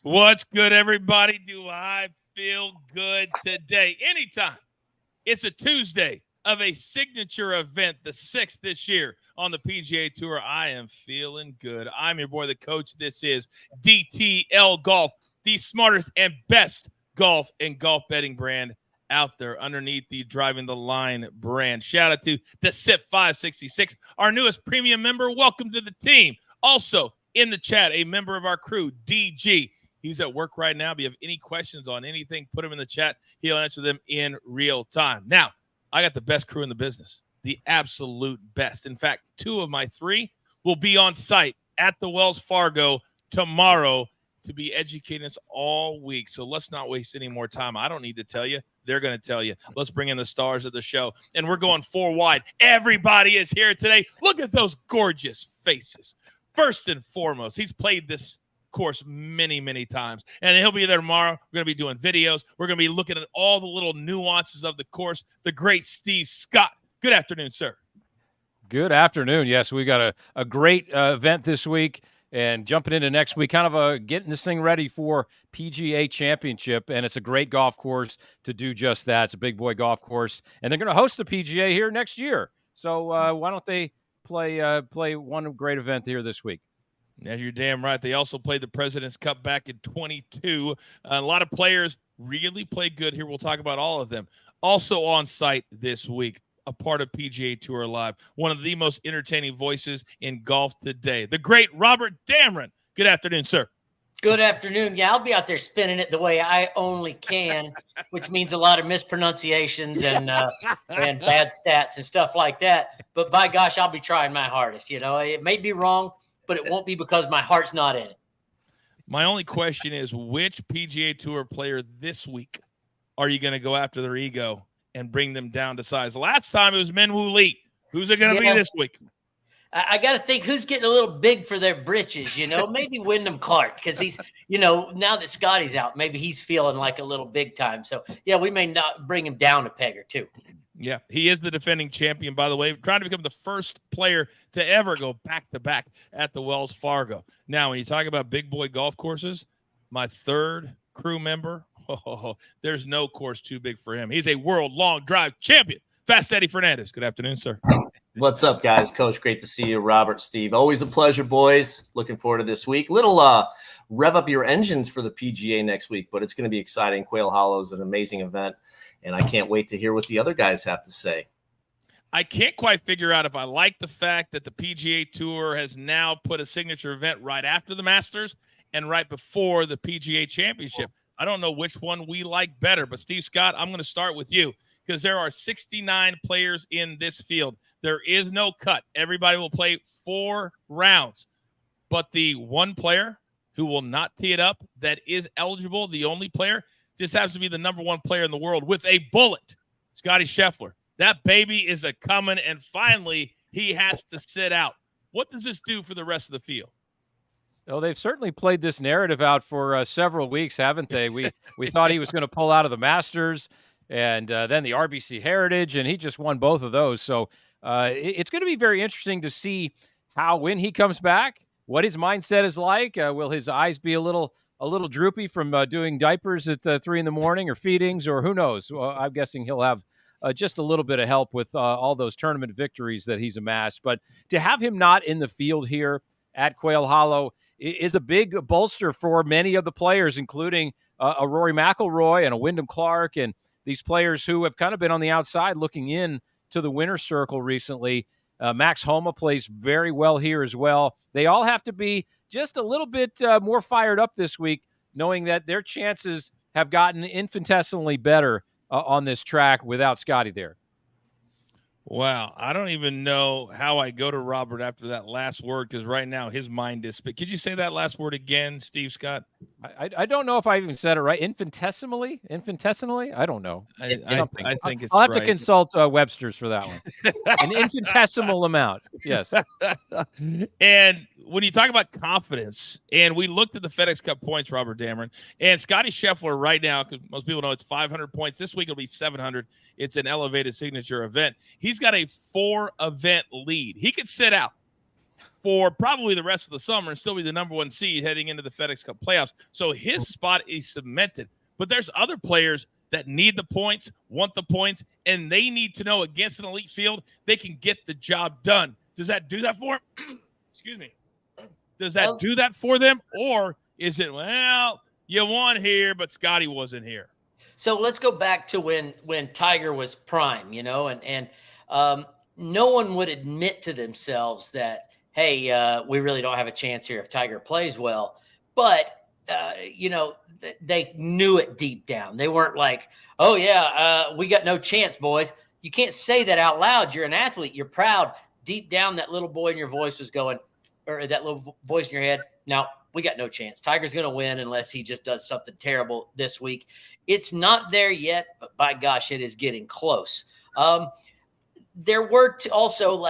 What's good, everybody? Do I feel good today? Anytime. It's a Tuesday of a signature event, the 6th this year on the PGA Tour. I am feeling good. I'm your boy, the coach. This is DTL Golf, the smartest and best golf and golf betting brand out there underneath the Driving the Line brand. Shout out to the SIP 566, our newest premium member. Welcome to the team. Also in the chat, a member of our crew, DG. He's at work right now. If you have any questions on anything, put them in the chat. He'll answer them in real time. Now, I got the best crew in the business, the absolute best. In fact, 2 of my 3 will be on site at the Wells Fargo tomorrow to be educating us all week. So let's not waste any more time. I don't need to tell you. They're going to tell you. Let's bring in the stars of the show. And we're going 4 wide. Everybody is here today. Look at those gorgeous faces. First and foremost, he's played this course many times, and he'll be there tomorrow. We're going to be doing videos. We're going to be looking at all the little nuances of the course. The great Steve Scott. Good afternoon, sir. Good afternoon. Yes, we got a great event this week, and jumping into next week, kind of getting this thing ready for PGA Championship, and it's a great golf course to do just that. It's a big boy golf course, and they're going to host the PGA here next year. So why don't they play one great event here this week? Yeah, you're damn right. They also played the President's Cup back in 22. A lot of players really played good here. We'll talk about all of them. Also on site this week, a part of PGA Tour Live, one of the most entertaining voices in golf today, the great Robert Damron. Good afternoon, sir. Good afternoon. Yeah, I'll be out there spinning it the way I only can, which means a lot of mispronunciations and bad stats and stuff like that. But by gosh, I'll be trying my hardest. You know, it may be wrong, but it won't be because my heart's not in it. My only question is, which PGA Tour player this week are you going to go after their ego and bring them down to size? Last time it was Minwoo Lee. Who's it going to be this week? I got to think who's getting a little big for their britches, you know, maybe Wyndham Clark, because he's, you know, now that Scotty's out, maybe he's feeling like a little big time. So, yeah, we may not bring him down a peg or 2. Yeah, he is the defending champion, by the way, trying to become the first player to ever go back-to-back at the Wells Fargo. Now, when you talk about big boy golf courses, my 3rd crew member, there's no course too big for him. He's a world long drive champion. Fast Eddie Fernandes. Good afternoon, sir. What's up, guys? Coach, great to see you. Robert, Steve. Always a pleasure, boys. Looking forward to this week. Little rev up your engines for the PGA next week, but it's going to be exciting. Quail Hollow is an amazing event, and I can't wait to hear what the other guys have to say. I can't quite figure out if I like the fact that the PGA Tour has now put a signature event right after the Masters and right before the PGA Championship. I don't know which one we like better, but Steve Scott, I'm going to start with you because there are 69 players in this field. There is no cut. Everybody will play 4 rounds, but the one player who will not tee it up that is eligible, the only player, just happens to be the number 1 player in the world with a bullet, Scotty Scheffler. That baby is a coming, and finally he has to sit out. What does this do for the rest of the field? Well, they've certainly played this narrative out for several weeks, haven't they? We thought he was going to pull out of the Masters and then the RBC Heritage, and he just won both of those. So it's going to be very interesting to see how, when he comes back, what his mindset is like. Will his eyes be a little droopy from doing diapers at 3 a.m. or feedings, or who knows? Well, I'm guessing he'll have just a little bit of help with all those tournament victories that he's amassed. But to have him not in the field here at Quail Hollow is a big bolster for many of the players, including a Rory McIlroy and a Wyndham Clark, and these players who have kind of been on the outside looking in to the winner's circle recently. Max Homa plays very well here as well. They all have to be just a little bit more fired up this week, knowing that their chances have gotten infinitesimally better on this track without Scotty there. Wow, I don't even know how I go to Robert after that last word, because right now his mind is spit. Could you say that last word again, Steve Scott? I don't know if I even said it right. Infinitesimally? I don't know. I think it's I'll have right. to consult Webster's for that one. An infinitesimal amount, yes. And when you talk about confidence, and we looked at the FedEx Cup points, Robert Damron, and Scotty Scheffler right now, because most people know it's 500 points. This week it'll be 700. It's an elevated signature event. He's got a 4-event lead. He could sit out for probably the rest of the summer and still be the number 1 seed heading into the FedEx Cup playoffs. So his spot is cemented. But there's other players that need the points, want the points, and they need to know against an elite field they can get the job done. Does that do that for them? Excuse me. Does that do that for them? Or is it, well, you won here, but Scotty wasn't here? So let's go back to when Tiger was prime, and no one would admit to themselves that, hey, we really don't have a chance here if Tiger plays well. But, they knew it deep down. They weren't like, oh, yeah, we got no chance, boys. You can't say that out loud. You're an athlete. You're proud. Deep down, that little boy in your voice was going, or that little voice in your head, now, we got no chance. Tiger's going to win unless he just does something terrible this week. It's not there yet, but by gosh, it is getting close. There were also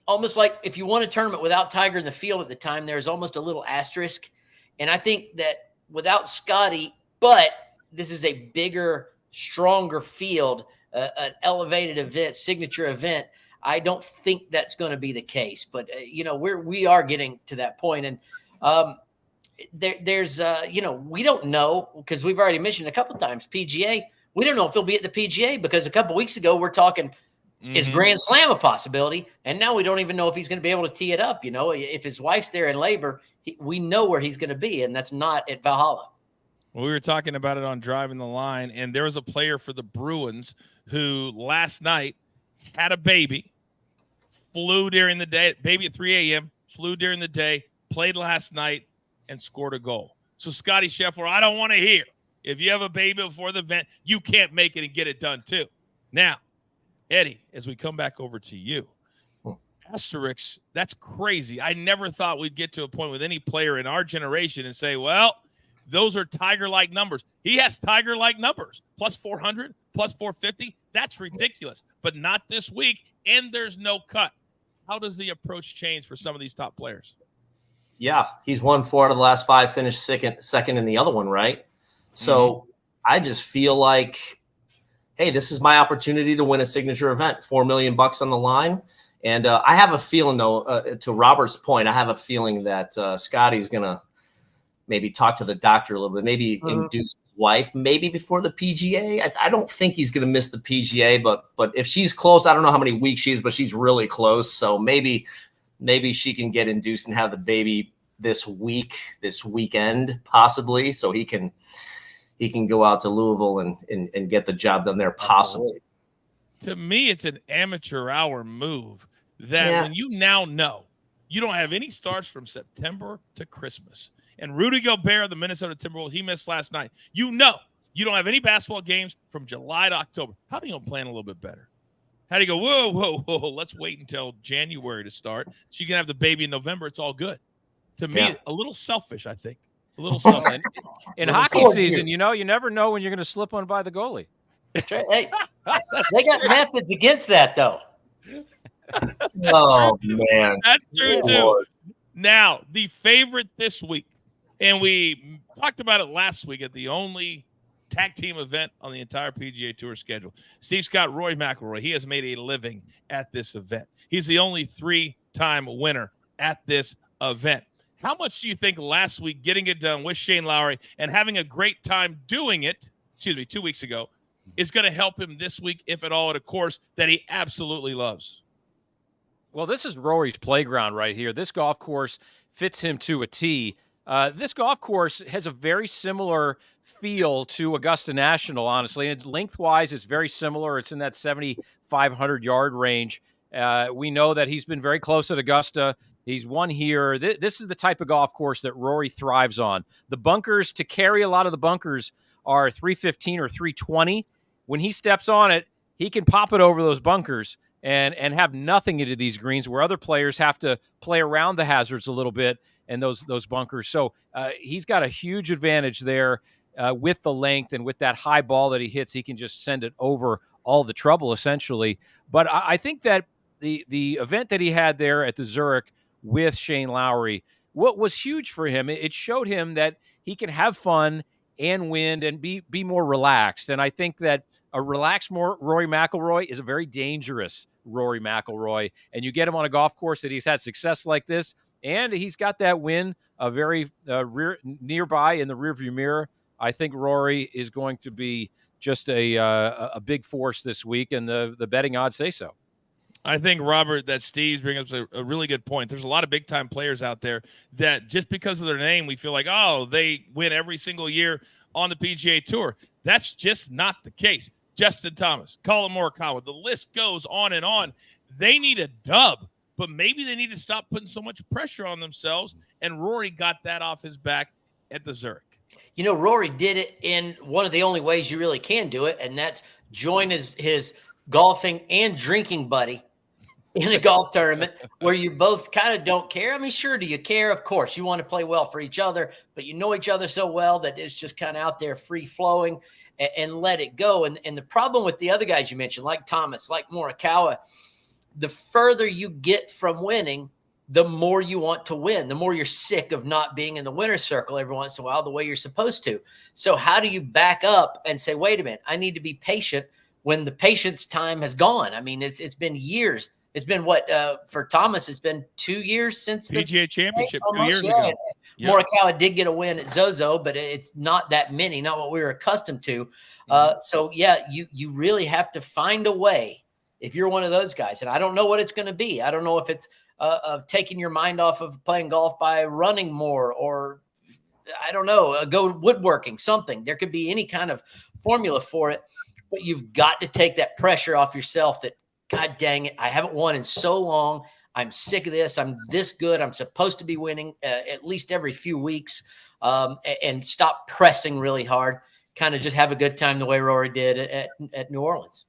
almost like if you won a tournament without Tiger in the field at the time, there's almost a little asterisk. And I think that without Scotty, but this is a bigger, stronger field, an elevated event, signature event. I don't think that's going to be the case, but we are getting to that point. And there's we don't know, because we've already mentioned a couple of times PGA. We don't know if he'll be at the PGA, because a couple of weeks ago we're talking is Grand Slam a possibility, and now we don't even know if he's going to be able to tee it up. If his wife's there in labor, we know where he's going to be, and that's not at Valhalla. Well, we were talking about it on Driving the Line, and there was a player for the Bruins who last night had a baby, flew during the day, baby at 3 a.m., flew during the day, played last night, and scored a goal. So, Scotty Scheffler, I don't want to hear, if you have a baby before the event, you can't make it and get it done too. Now, Eddie, as we come back over to you, asterisks, that's crazy. I never thought we'd get to a point with any player in our generation and say, well, those are Tiger-like numbers. He has Tiger-like numbers, plus 400, plus 450. That's ridiculous, but not this week, and there's no cut. How does the approach change for some of these top players? Yeah, he's won 4 out of the last 5, finished second in the other one, right? So I just feel like, hey, this is my opportunity to win a signature event, $4 million on the line. And I have a feeling, though, to Robert's point, I have a feeling that Scotty's going to maybe talk to the doctor a little bit, maybe induce his wife, maybe before the PGA. I don't think he's going to miss the PGA, but if she's close, I don't know how many weeks she is, but she's really close. So maybe she can get induced and have the baby this weekend, possibly, so he can go out to Louisville and get the job done there, possibly. To me, it's an amateur hour move that when you now know you don't have any starts from September to Christmas. And Rudy Gobert, the Minnesota Timberwolves, he missed last night. You know you don't have any basketball games from July to October. How do you plan a little bit better? How do you go, whoa, let's wait until January to start so you can have the baby in November? It's all good. To me, a little selfish, I think. A little selfish. In hockey season, you never know when you're going to slip one by the goalie. Hey, they got methods against that, though. Oh, man. That's true, too. Now, the favorite this week, and we talked about it last week at the only tag team event on the entire PGA Tour schedule. Steve Scott, Rory McIlroy, he has made a living at this event. He's the only 3-time winner at this event. How much do you think last week getting it done with Shane Lowry and having a great time doing it, 2 weeks ago, is going to help him this week, if at all, at a course that he absolutely loves? Well, this is Rory's playground right here. This golf course fits him to a T. This golf course has a very similar feel to Augusta National, honestly. And it's lengthwise, it's very similar. It's in that 7,500-yard range. We know that he's been very close at Augusta. He's won here. This is the type of golf course that Rory thrives on. The bunkers, to carry a lot of the bunkers, are 315 or 320. When he steps on it, he can pop it over those bunkers and have nothing into these greens, where other players have to play around the hazards a little bit and those bunkers. So he's got a huge advantage there with the length, and with that high ball that he hits, he can just send it over all the trouble, essentially. But I think that the event that he had there at the Zurich with Shane Lowry, what was huge for him, it showed him that he can have fun and win and be more relaxed. And I think that a relaxed Rory McIlroy is a very dangerous Rory McIlroy. And you get him on a golf course that he's had success like this, and he's got that win very nearby in the rearview mirror. I think Rory is going to be just a big force this week, and the betting odds say so. I think, Robert, that Steve's bringing up a really good point. There's a lot of big-time players out there that just because of their name, we feel like, oh, they win every single year on the PGA Tour. That's just not the case. Justin Thomas, Colin Morikawa, the list goes on and on. They need a dub, but maybe they need to stop putting so much pressure on themselves, and Rory got that off his back at the Zurich. You know, Rory did it in one of the only ways you really can do it, and that's join his golfing and drinking buddy in a golf tournament where you both kind of don't care. I mean, sure, do you care? Of course, you want to play well for each other, but you know each other so well that it's just kind of out there free flowing and let it go. And the problem with the other guys you mentioned, like Thomas, like Morikawa, the further you get from winning, the more you want to win, the more you're sick of not being in the winner's circle every once in a while the way you're supposed to. So how do you back up and say, wait a minute, I need to be patient when the patience time has gone? I mean, it's been years. It's been for Thomas, it's been 2 years since the PGA Championship almost, 2 years ago. Yeah. Morikawa did get a win at Zozo, but it's not that many, not what we were accustomed to. So yeah, you really have to find a way if you're one of those guys. And I don't know what it's going to be. I don't know if it's taking your mind off of playing golf by running more, or I don't know, go woodworking, something. There could be any kind of formula for it, but you've got to take that pressure off yourself that, God dang it, I haven't won in so long. I'm sick of this. I'm this good. I'm supposed to be winning at least every few weeks, and stop pressing really hard. Kind of just have a good time the way Rory did at New Orleans.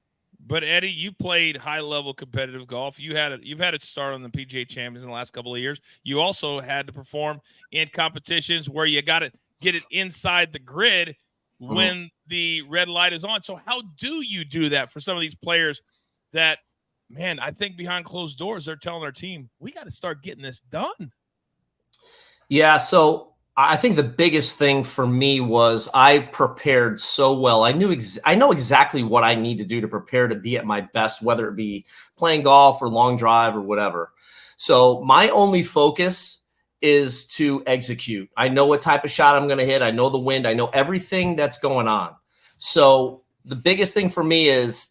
But Eddie, you played high-level competitive golf. You've had it start on the PGA Champions in the last couple of years. You also had to perform in competitions where you got to get it inside the grid when the red light is on. So how do you do that for some of these players that, man, I think behind closed doors, they're telling their team, we got to start getting this done? Yeah, so I think the biggest thing for me was I prepared so well. I know exactly what I need to do to prepare to be at my best, whether it be playing golf or long drive or whatever. So my only focus is to execute. I know what type of shot I'm going to hit. I know the wind. I know everything that's going on. So the biggest thing for me is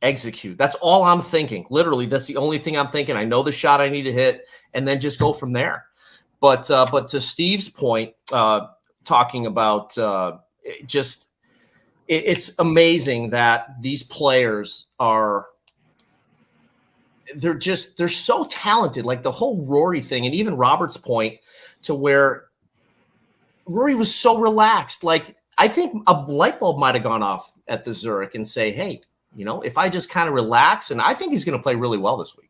execute. That's all I'm thinking. Literally, that's the only thing I'm thinking. I know the shot I need to hit, and then just go from there. But to Steve's point, talking about it's amazing that these players they're so talented. Like the whole Rory thing, and even Robert's point to where Rory was so relaxed. Like I think a light bulb might have gone off at the Zurich and say, hey, you know, if I just kind of relax, and I think he's going to play really well this week.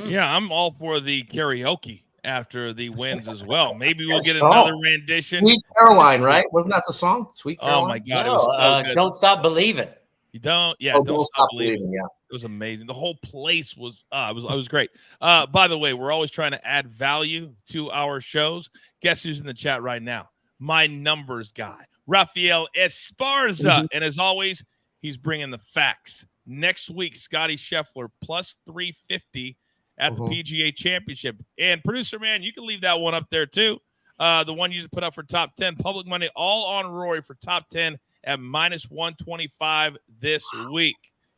Yeah, I'm all for the karaoke after the wins as well. Maybe we'll get another rendition. Sweet Caroline, right? Wasn't that the song? Sweet Caroline. Oh my God, it was so good. Don't Stop Believing. You don't, yeah. Oh, don't stop believing. Yeah, it was amazing. The whole place was, it was great. By the way, we're always trying to add value to our shows. Guess who's in the chat right now? My numbers guy, Rafael Esparza, and as always, he's bringing the facts. Next week, Scotty Scheffler plus 350 at the PGA Championship. And producer man, you can leave that one up there too. The one you just put up for top 10, public money, all on Rory for top 10 at minus 125 this week.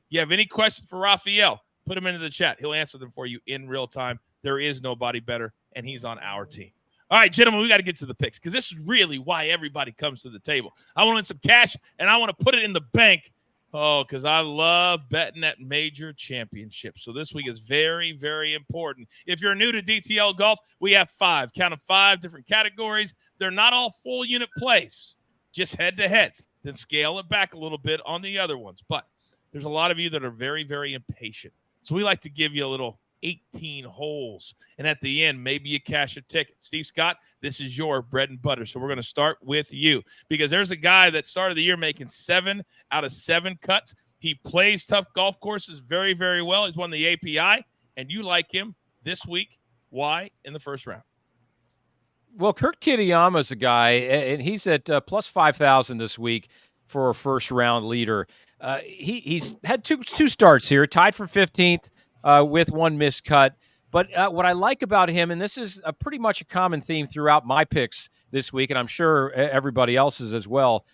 You have any questions for Rafael? Put them into the chat. He'll answer them for you in real time. There is nobody better, and he's on our team. All right, gentlemen, we got to get to the picks because this is really why everybody comes to the table. I want to win some cash, and I want to put it in the bank. Oh, because I love betting at major championships. So this week is very, very important. If you're new to DTL Golf, we have 5 different categories. They're not all full unit plays, just head-to-heads. Then scale it back a little bit on the other ones. But there's a lot of you that are very, very impatient. So we like to give you a little 18 holes. And at the end, maybe you cash a ticket. Steve Scott, this is your bread and butter. So we're going to start with you because there's a guy that started the year making 7 out of 7 cuts. He plays tough golf courses very, very well. He's won the API, and you like him this week. Why in the first round? Well, Kurt Kitayama's a guy, and he's at plus 5,000 this week for a first-round leader. He's had two starts here, tied for 15th with one missed cut. But what I like about him, and this is pretty much a common theme throughout my picks this week, and I'm sure everybody else's as well,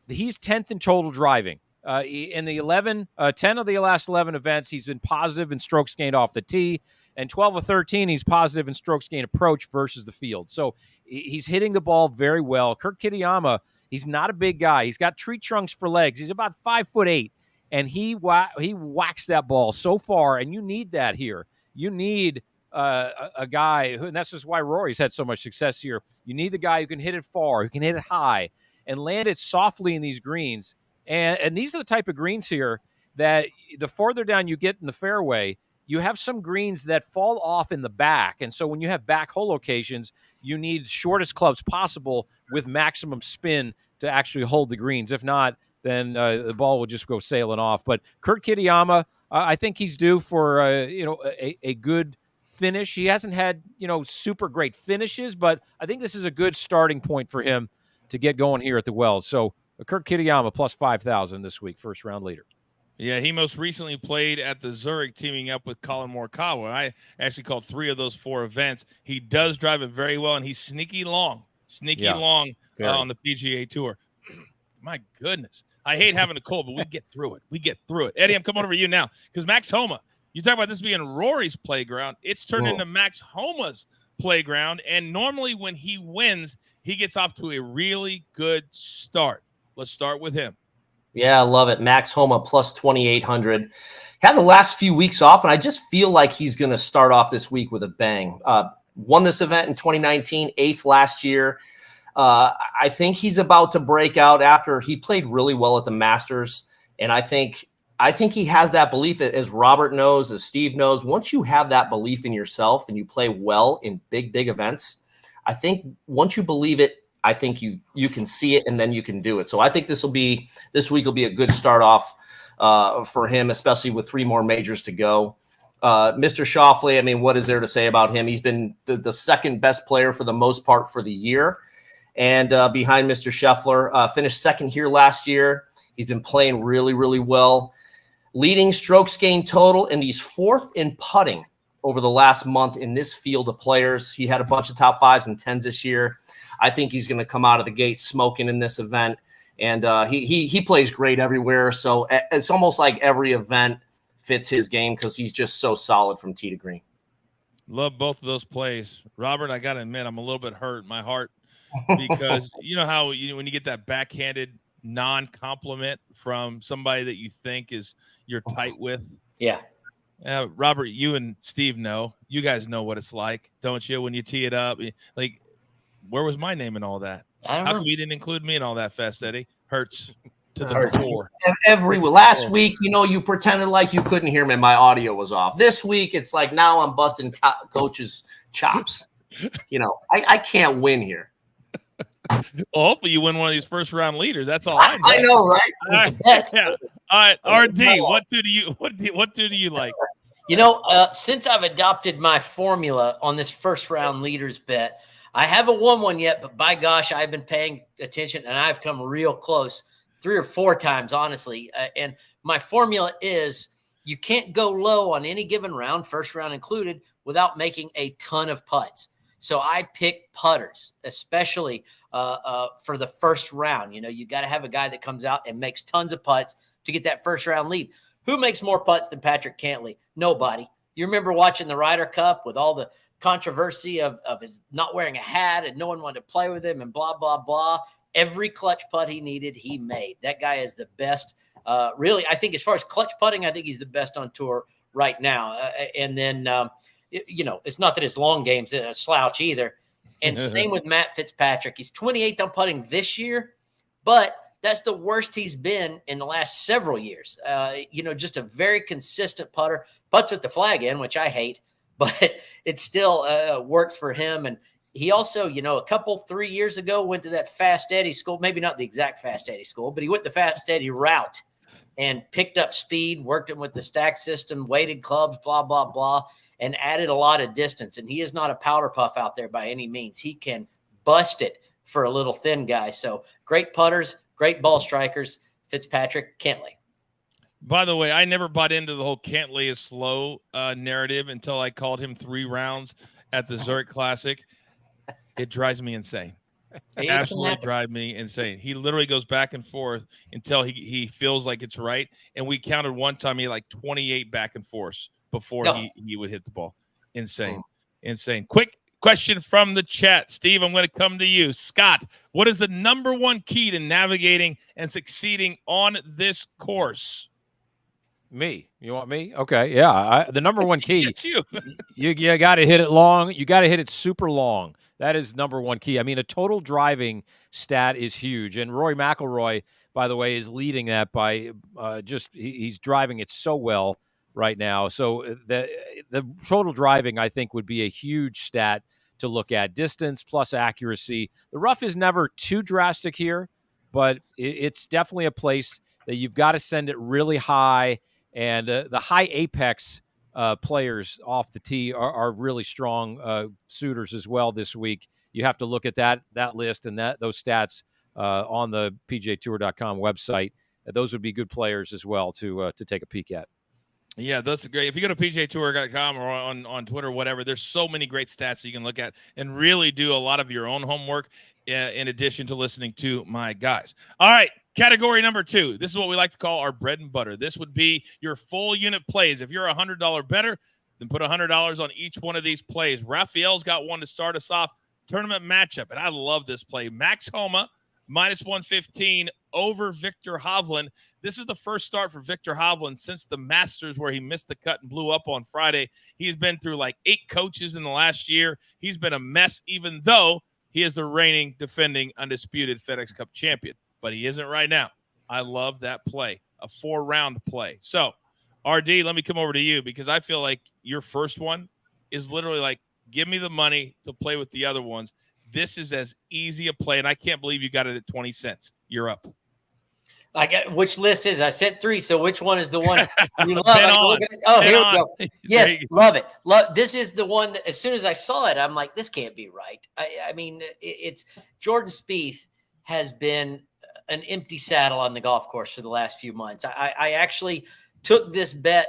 he's 10th in total driving. In the 10 of the last 11 events, he's been positive in strokes gained off the tee, and 12 of 13, he's positive in strokes gained approach versus the field. So he's hitting the ball very well. Kurt Kitayama, he's not a big guy. He's got tree trunks for legs. He's about 5'8", and he whacks that ball so far, and you need that here. You need a guy who, and that's just why Rory's had so much success here. You need the guy who can hit it far, who can hit it high, and land it softly in these greens. And these are the type of greens here that the farther down you get in the fairway, you have some greens that fall off in the back. And so when you have back hole locations, you need shortest clubs possible with maximum spin to actually hold the greens. If not, then the ball will just go sailing off. But Kurt Kitayama, I think he's due for a good finish. He hasn't had super great finishes, but I think this is a good starting point for him to get going here at the Wells. So Kurt Kitayama plus 5,000 this week, first round leader. Yeah, he most recently played at the Zurich, teaming up with Colin Morikawa. I actually called 3 of those 4 events. He does drive it very well, and he's sneaky long on the PGA Tour. My goodness. I hate having a cold, but we get through it. Eddie, I'm coming over to you now because Max Homa, you talk about this being Rory's playground. It's turned into Max Homa's playground, and normally when he wins, he gets off to a really good start. Let's start with him. Yeah, I love it. Max Homa plus 2,800. Had the last few weeks off, and I just feel like he's going to start off this week with a bang. Won this event in 2019, 8th last year. I think he's about to break out after he played really well at the Masters. And I think he has that belief, as Robert knows, as Steve knows. Once you have that belief in yourself and you play well in big events, I think once you believe it, I think you can see it and then you can do it. So I think this week will be a good start off for him, especially with 3 more majors to go. Mr. Scheffler, I mean, what is there to say about him? He's been the second best player for the most part for the year. And behind Mr. Scheffler, finished second here last year. He's been playing really, really well. Leading strokes gained total, and he's 4th in putting over the last month in this field of players. He had a bunch of top 5s and 10s this year. I think he's going to come out of the gate smoking in this event. And he plays great everywhere. So it's almost like every event fits his game because he's just so solid from tee to green. Love both of those plays. Robert, I got to admit, I'm a little bit hurt in my heart because you know how when you get that backhanded non-compliment from somebody that you think is you're tight with. Yeah. Robert, you and Steve know. You guys know what it's like, don't you? When you tee it up, like, where was my name in all that? I don't How know. come you didn't include me in all that, Fast Eddie? Hurts to the core. Last week, you pretended like you couldn't hear me. My audio was off. This week, it's like now I'm busting coach's chops. I can't win here. Well, hopefully you win one of these first round leaders. That's all I know. I know, right? All right, RD, what two do you like? Since I've adopted my formula on this first round leaders bet, I haven't won one yet, but by gosh, I've been paying attention and I've come real close 3 or 4 times, honestly. And my formula is you can't go low on any given round, first round included, without making a ton of putts. So I pick putters, especially for the first round. You got to have a guy that comes out and makes tons of putts to get that first round lead. Who makes more putts than Patrick Cantlay? Nobody. You remember watching the Ryder Cup with all the controversy of his not wearing a hat and no one wanted to play with him and blah, blah, blah. Every clutch putt he needed, he made. That guy is the best. Really, I think as far as clutch putting, I think he's the best on tour right now. And then, it's not that his long game's a slouch either. And same with Matt Fitzpatrick. He's 28th on putting this year, but that's the worst he's been in the last several years. Just a very consistent putter. Putts with the flag in, which I hate, but it still works for him. And he also, a 3 years ago went to that Fast Eddie school, maybe not the exact Fast Eddie school, but he went the Fast Eddie route and picked up speed, worked him with the stack system, weighted clubs, blah, blah, blah, and added a lot of distance. And he is not a powder puff out there by any means. He can bust it for a little thin guy. So great putters, great ball strikers, Fitzpatrick, Cantlay. By the way, I never bought into the whole can't lay as slow narrative until I called him 3 rounds at the Zurich Classic. It drives me insane. Absolutely drive me insane. He literally goes back and forth until he feels like it's right. And we counted one time he had like 28 back and forths before he would hit the ball. Insane. Insane. Quick question from the chat. Steve, I'm going to come to you. Scott, what is the number one key to navigating and succeeding on this course? Me. You want me? Okay. Yeah. The number one key. It's you. You got to hit it long. You got to hit it super long. That is number one key. I mean, a total driving stat is huge. And Rory McIlroy, by the way, is leading that by he's driving it so well right now. So the total driving, I think, would be a huge stat to look at. Distance plus accuracy. The rough is never too drastic here, but it's definitely a place that you've got to send it really high. And the high apex players off the tee are really strong suitors as well this week. You have to look at that list and those stats on the PGAtour.com website. Those would be good players as well to take a peek at. Yeah, that's great. If you go to PGAtour.com or on Twitter, whatever, there's so many great stats that you can look at and really do a lot of your own homework in addition to listening to my guys. All right, category number 2. This is what we like to call our bread and butter. This would be your full unit plays. If you're $100 better, then put $100 on each one of these plays. Raphael's got one to start us off. Tournament matchup, and I love this play. Max Homa, -115 over Victor Hovland. This is the first start for Victor Hovland since the Masters where he missed the cut and blew up on Friday. He's been through like 8 coaches in the last year. He's been a mess, even though he is the reigning, defending, undisputed FedEx Cup champion. But he isn't right now. I love that play, a 4-round play. So, RD, let me come over to you because I feel like your first one is literally like, give me the money to play with the other ones. This is as easy a play, and I can't believe you got it at 20 cents. You're up. I got which list is? I said 3, so which one is the one you love? Here we go. Yes, love it. This is the one that as soon as I saw it, I'm like, this can't be right. I mean, it's Jordan Spieth has been an empty saddle on the golf course for the last few months. I actually took this bet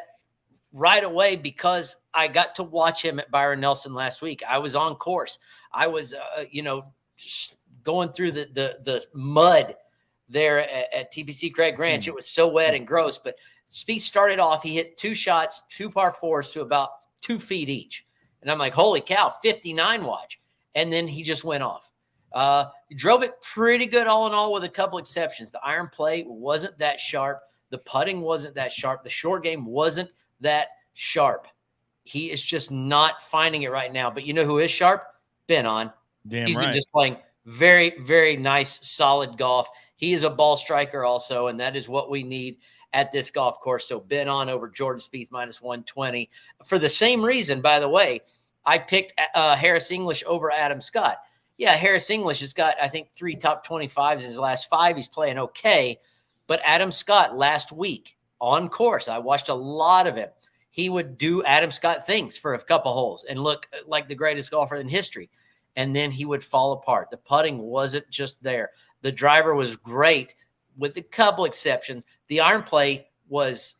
right away because I got to watch him at Byron Nelson last week. I was on course. I was, going through the mud there at TPC Craig Ranch. It was so wet and gross, but Spieth started off. He hit 2 shots, 2 par 4s to about 2 feet each. And I'm like, holy cow, 59 watch. And then he just went off. He drove it pretty good all in all with a couple exceptions. The iron play wasn't that sharp. The putting wasn't that sharp. The short game wasn't that sharp. He is just not finding it right now. But you know who is sharp? Ben On. He's been just playing very, very nice, solid golf. He is a ball striker also, and that is what we need at this golf course. So Ben On over Jordan Spieth -120. For the same reason, by the way, I picked Harris English over Adam Scott. Yeah, Harris English has got, I think, 3 top 25s in his last 5. He's playing okay. But Adam Scott last week on course, I watched a lot of him. He would do Adam Scott things for a couple holes and look like the greatest golfer in history. And then he would fall apart. The putting wasn't just there. The driver was great with a couple exceptions. The iron play was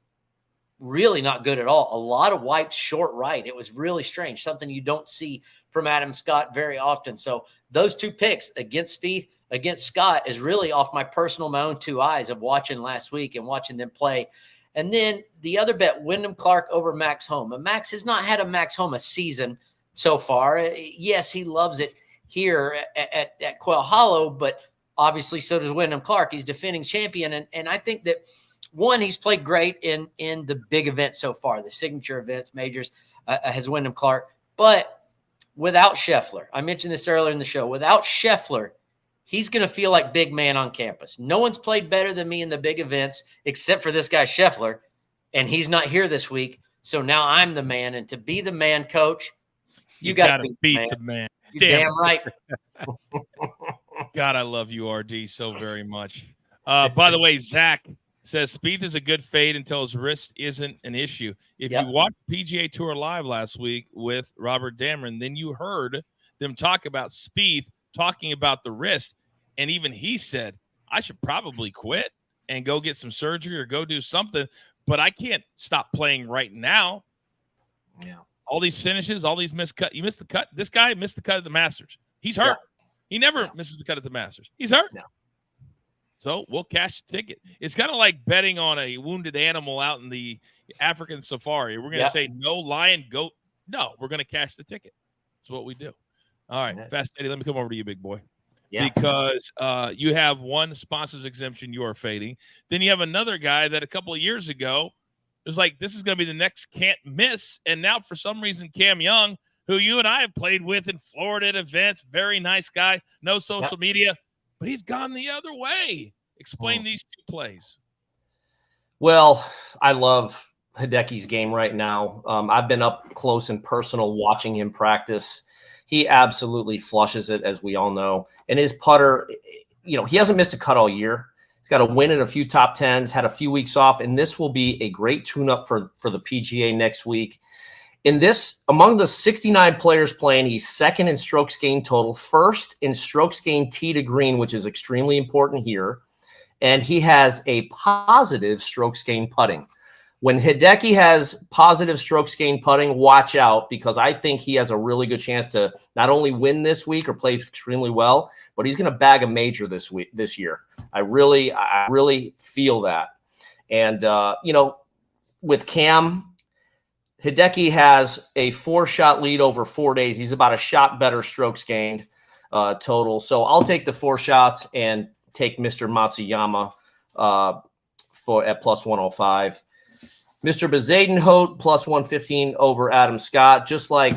really not good at all. A lot of wipes short right. It was really strange, something you don't see from Adam Scott very often. So those 2 picks against Spieth, against Scott is really off my own 2 eyes of watching last week and watching them play. And then the other bet, Wyndham Clark over Max Homa. Max has not had a Max Homa season so far. Yes, he loves it here at Quail Hollow, but obviously so does Wyndham Clark. He's defending champion. And I think that, one, he's played great in the big events so far, the signature events, majors, has Wyndham Clark. But without Scheffler, I mentioned this earlier in the show, without Scheffler, he's going to feel like big man on campus. No one's played better than me in the big events except for this guy Scheffler, and he's not here this week. So now I'm the man, and to be the man, Coach, you got to beat the man. You're damn right. God, I love you, RD, so very much. By the way, Zach says Spieth is a good fade until his wrist isn't an issue. If you watched PGA Tour Live last week with Robert Damron, then you heard them talk about Spieth talking about the wrist, and even he said, I should probably quit and go get some surgery or go do something. but I can't stop playing right now. Yeah. All these finishes, all these missed cut. You missed the cut. This guy missed the cut at the Masters. He's hurt. Yeah. He never misses the cut at the Masters. He's hurt. Yeah. So we'll cash the ticket. It's kind of like betting on a wounded animal out in the African safari. We're going to say no lion, goat. No, we're going to cash the ticket. That's what we do. All right, Fast Eddie, let me come over to you, big boy. Yeah. Because you have one sponsor's exemption you are fading. Then you have another guy that a couple of years ago was like, this is going to be the next can't miss. And now for some reason, Cam Young, who you and I have played with in Florida at events, very nice guy, no social media, but he's gone the other way. Explain these two plays. Well, I love Hideki's game right now. I've been up close and personal watching him practice. He absolutely flushes it, as we all know. And his putter, he hasn't missed a cut all year. He's got a win in a few top tens, had a few weeks off, and this will be a great tune-up for the PGA next week. Among the 69 players playing, he's second in strokes gained total, first in strokes gained tee to green, which is extremely important here. And he has a positive strokes gained putting. When Hideki has positive strokes gained putting, watch out, because I think he has a really good chance to not only win this week or play extremely well, but he's going to bag a major this year. I really feel that. And, with Cam, Hideki has a 4-shot lead over 4 days. He's about a shot better strokes gained total. So I'll take the 4 shots and take Mr. Matsuyama at plus 105. Mr. Bezadenhout plus 115 over Adam Scott. Just like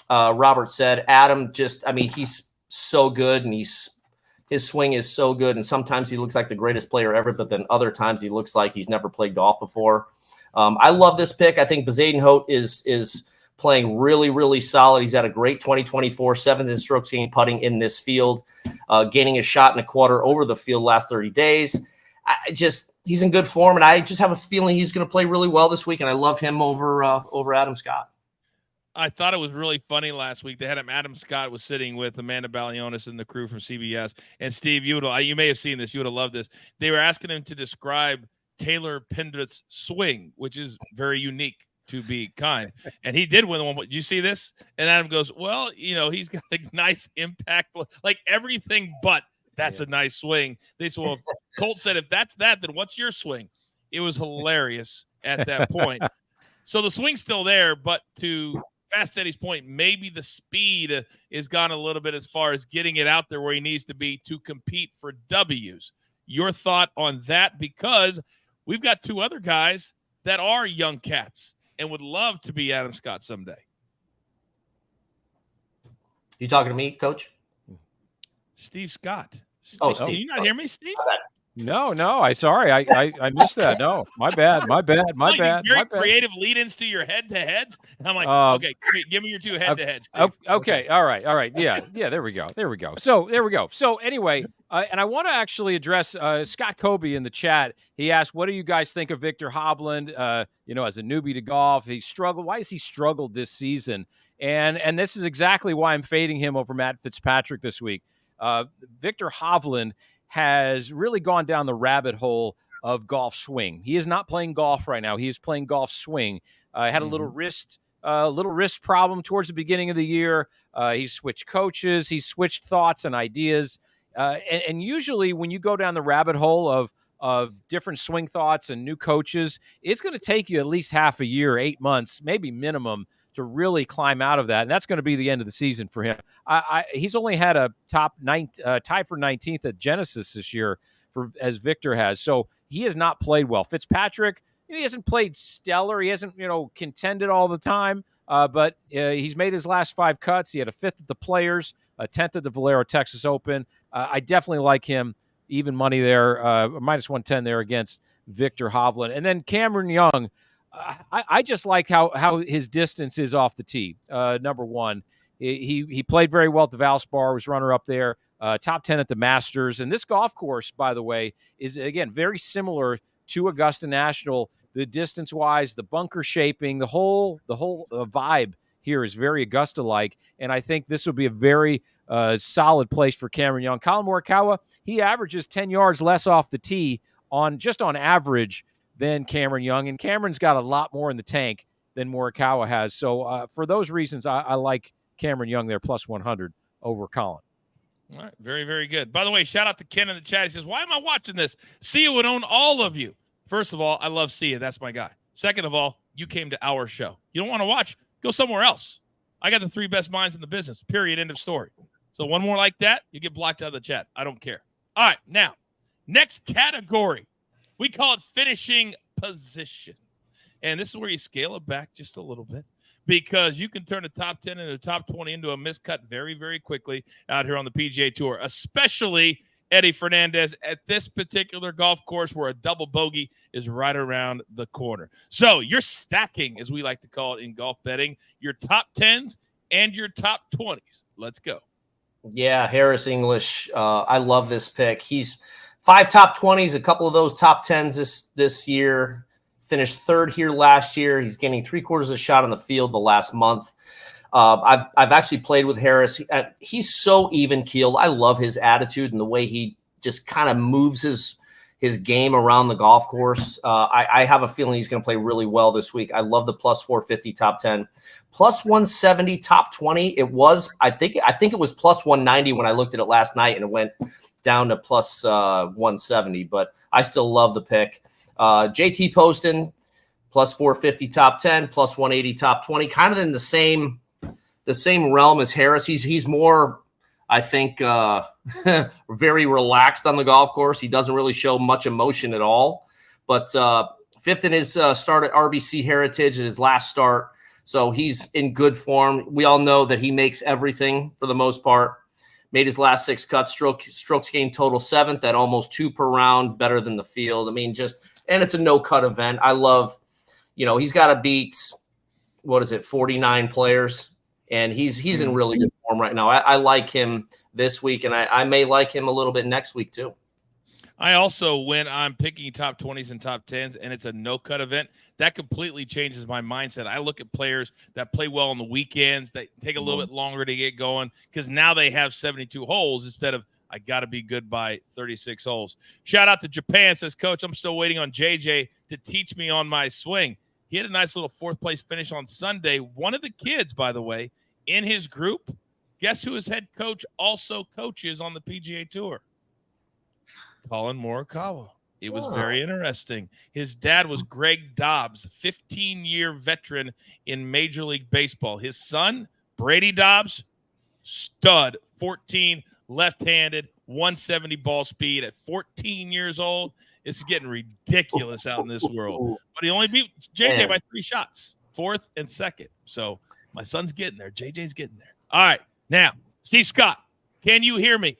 Robert said, Adam he's so good, and his swing is so good. And sometimes he looks like the greatest player ever, but then other times he looks like he's never played golf before. I love this pick. I think Bezadenhout is playing really, really solid. He's had a great 2024, 7th in strokes gained putting in this field, gaining a shot and a quarter over the field last 30 days. He's in good form, and I just have a feeling he's going to play really well this week, and I love him over Adam Scott. I thought it was really funny last week. They had him. Adam Scott was sitting with Amanda Balionis and the crew from CBS. And Steve, you may have seen this. You would have loved this. They were asking him to describe Taylor Pendrit's swing, which is very unique, to be kind. And he did win the one. Did you see this? And Adam goes, well, he's got a nice impact, like everything but that's a nice swing. They said, well, Colt said, if that's that, then what's your swing? It was hilarious at that point. So the swing's still there, but to Fast Eddie's point, maybe the speed is gone a little bit as far as getting it out there where he needs to be to compete for W's. Your thought on that? Because we've got two other guys that are young cats and would love to be Adam Scott someday. You talking to me, Coach? Steve Scott. Steve, can you not hear me, Steve? No. Sorry, I missed that. No, my bad. Very creative lead-ins to your head-to-heads. And I'm like, okay, give me your two head-to-heads. Okay, all right. Yeah. There we go. So there we go. So anyway, and I want to actually address Scott Kobe in the chat. He asked, "What do you guys think of Viktor Hovland? As a newbie to golf, he struggled. Why has he struggled this season? And this is exactly why I'm fading him over Matt Fitzpatrick this week. Viktor Hovland has really gone down the rabbit hole of golf swing. He is not playing golf right now. He is playing golf swing. Had a little wrist problem towards the beginning of the year. He switched coaches. He switched thoughts and ideas. And usually when you go down the rabbit hole of different swing thoughts and new coaches, it's going to take you at least half a year, 8 months, maybe minimum, to really climb out of that. And that's going to be the end of the season for him. He's only had a tie for 19th at Genesis this year as Victor has. So he has not played well. Fitzpatrick, he hasn't played stellar. He hasn't, contended all the time. But he's made his last 5 cuts. He had a 5th at the Players, a 10th at the Valero Texas Open. I definitely like him. Even money there, minus 110 there against Viktor Hovland. And then Cameron Young, I just like how his distance is off the tee. Number one, he played very well at the Valspar, was runner-up there, top 10 at the Masters. And this golf course, by the way, is, again, very similar to Augusta National. The distance-wise, the bunker shaping, the whole vibe here is very Augusta-like. And I think this will be a very solid place for Cameron Young. Colin Morikawa, he averages 10 yards less off the tee on average than Cameron Young, and Cameron's got a lot more in the tank than Morikawa has. So for those reasons, I like Cameron Young there, plus 100 over Colin. All right, very, very good. By the way, shout out to Ken in the chat. He says, why am I watching this? Sia would own all of you. First of all, I love Sia. That's my guy. Second of all, you came to our show. You don't want to watch? Go somewhere else. I got the 3 best minds in the business, period, end of story. So one more like that, you get blocked out of the chat. I don't care. All right, now, next category. We call it finishing position. And this is where you scale it back just a little bit, because you can turn a top 10 and a top 20 into a miscut very, very quickly out here on the PGA Tour, especially Eddie Fernandes at this particular golf course where a double bogey is right around the corner. So you're stacking, as we like to call it in golf betting, your top 10s and your top 20s. Let's go. Yeah, Harris English. I love this pick. He's 5 top 20s, a couple of those top 10s this year. Finished 3rd here last year. He's getting 3/4 of a shot on the field the last month. I've actually played with Harris. He's so even keeled. I love his attitude and the way he just kind of moves his game around the golf course. I have a feeling he's going to play really well this week. I love the plus 450 top 10, plus 170 top 20. It was, I think it was plus 190 when I looked at it last night, and it went down to plus 170. But I still love the pick. JT Poston, plus 450 top 10, plus 180 top 20, kind of in the same realm as Harris. He's more, I think, very relaxed on the golf course. He doesn't really show much emotion at all. But 5th in his start at RBC Heritage at his last start. So he's in good form. We all know that he makes everything for the most part. Made his last 6 cuts, strokes gained total 7th at almost 2 per round, better than the field. I mean, and it's a no-cut event. I love, he's got to beat, 49 players, and he's in really good form right now. I like him this week, and I may like him a little bit next week too. I also, when I'm picking top 20s and top 10s and it's a no-cut event, that completely changes my mindset. I look at players that play well on the weekends, that take a little bit longer to get going, because now they have 72 holes instead of I got to be good by 36 holes. Shout out to Japan. Says, Coach, I'm still waiting on JJ to teach me on my swing. He had a nice little 4th-place finish on Sunday. One of the kids, by the way, in his group, guess who his head coach also coaches on the PGA Tour? Colin Morikawa. It was very interesting. His dad was Greg Dobbs, 15-year veteran in Major League Baseball. His son, Brady Dobbs, stud, 14, left-handed, 170 ball speed at 14 years old. It's getting ridiculous out in this world. But he only beat JJ by 3 shots, 4th and 2nd. So my son's getting there. JJ's getting there. All right. Now, Steve Scott, can you hear me?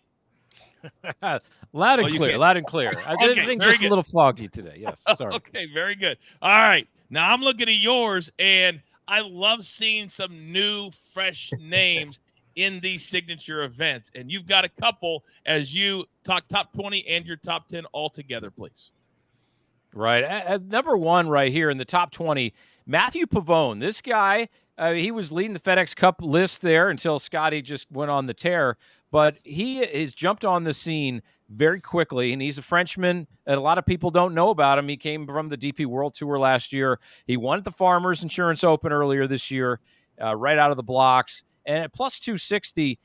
Loud and clear. Loud and clear. I think just a little foggy today. Yes. Sorry. Okay. Very good. All right. Now I'm looking at yours, and I love seeing some new, fresh names in these signature events. And you've got a couple as you talk top 20 and your top 10 all together, please. Right. At number 1 right here in the top 20, Matthew Pavone. This guy, he was leading the FedEx Cup list there until Scotty just went on the tear. But he has jumped on the scene very quickly, and he's a Frenchman, and a lot of people don't know about him. He came from the DP World Tour last year. He won at the Farmers Insurance Open earlier this year, right out of the blocks. And at plus 260,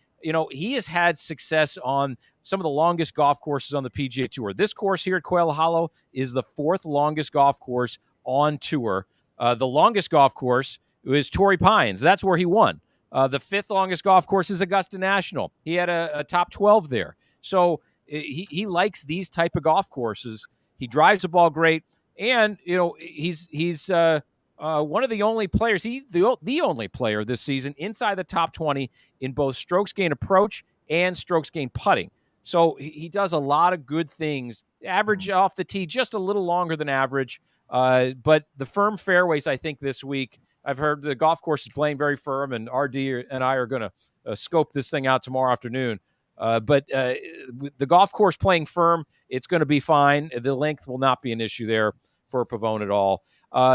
he has had success on some of the longest golf courses on the PGA Tour. This course here at Quail Hollow is the 4th longest golf course on tour. The longest golf course is Torrey Pines. That's where he won. The 5th longest golf course is Augusta National. He had a top 12 there. So he likes these type of golf courses. He drives the ball great, and he's one of the only players. He's the only player this season inside the top 20 in both strokes gain approach and strokes gain putting. So he does a lot of good things. Average off the tee just a little longer than average, but the firm fairways, I think, this week. I've heard the golf course is playing very firm, and RD and I are going to scope this thing out tomorrow afternoon. But the golf course playing firm, it's going to be fine. The length will not be an issue there for Pavone at all.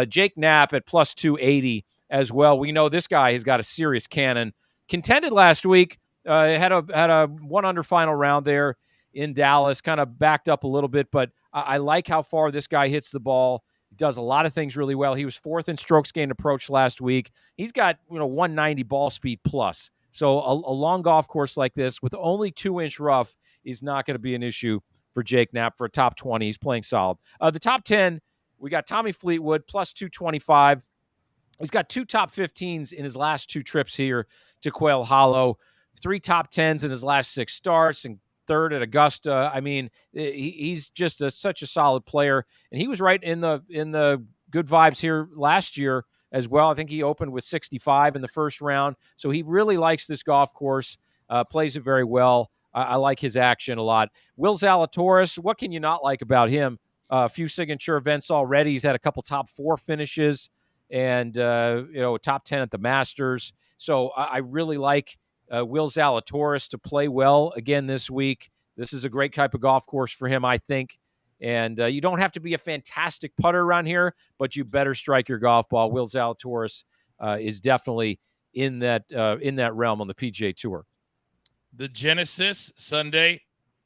Jake Knapp at plus 280 as well. We know this guy has got a serious cannon. Contended last week, had a 1 under final round there in Dallas, kind of backed up a little bit, but I like how far this guy hits the ball. does a lot of things really well. He was 4th in strokes gained approach last week. He's got 190 ball speed plus. So a long golf course like this with only 2-inch rough is not going to be an issue for Jake Knapp for a top 20. He's playing solid. The top 10, we got Tommy Fleetwood plus 225. He's got 2 top 15s in his last 2 trips here to Quail Hollow, 3 top 10s in his last 6 starts, and 3rd at Augusta. I mean, he's just such a solid player, and he was right in the good vibes here last year as well. I think he opened with 65 in the first round, so he really likes this golf course, plays it very well. I like his action a lot. Will Zalatoris, what can you not like about him? A few signature events already. He's had a couple top 4 finishes and top 10 at the Masters. So I really like Will Zalatoris to play well again this week. This is a great type of golf course for him, I think. And you don't have to be a fantastic putter around here, but you better strike your golf ball. Will Zalatoris is definitely in that realm on the PGA Tour. The Genesis Sunday,